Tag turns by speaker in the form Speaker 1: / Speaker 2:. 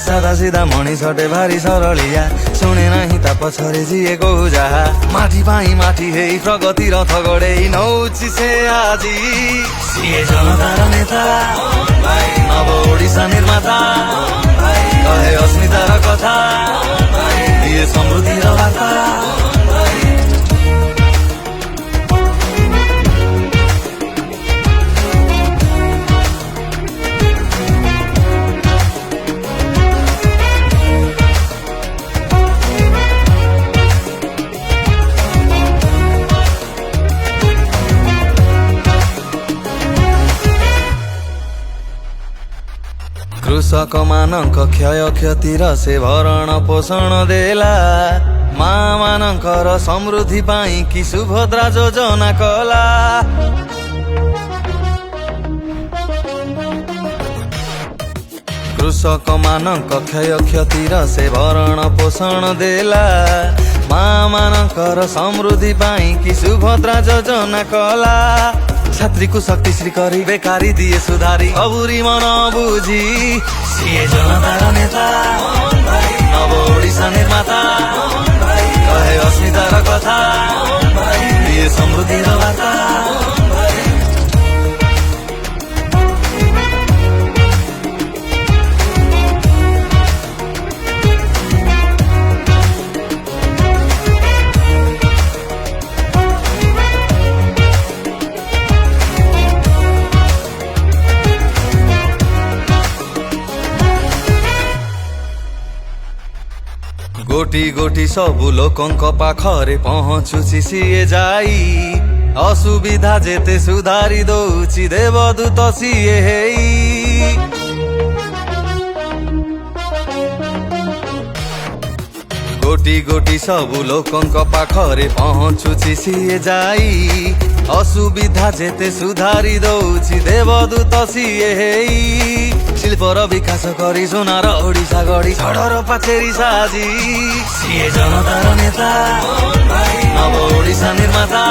Speaker 1: सादा सीधा मनिषटे भारी सरलिया शुणे नाही ता पछरे जिएको जाहा माटी पाई माटी हेई प्रगति रथ गडेई नौची से आजी सिए जनतार नेता नव ओडिसा निर्माता कहे अस्मितार कथा दिए समृद्धिर वार्ता कृषक मानक क्षय क्षतिर से भरण पोषण देला माँ मानकर समृद्धि पाई कि सुभद्रा योजना कला कृषक मानक क्षय क्षतिर से भरण पोषण देला माँ मानकर समृद्धि पाई कि सुभद्रा योजना कला छात्री को शक्तिश्री करी बेकारी दिए सुधारी अबुरी मन बुझी सिए जनतार नेता नव ओडिसा निर्माता कहे अस्मितार कथा दिए समृद्धिर वार्ता गोटी गोटी सबु लोकंक पाखरे पहुँचुची सिए जाई असुविधा जेते सुधारी दौची देवदूत सिए हेई गोटी गोटी सबु लोकंक पाखरे पहुँचुची सिए जाई असुविधा जेते सुधारी दौची देवदूत सिए हेई शिल्पर विकास करी सोनार ओडिसा गढी छडर पाछेरी साजी सिए जनतार नेता नव ओडिसा निर्माता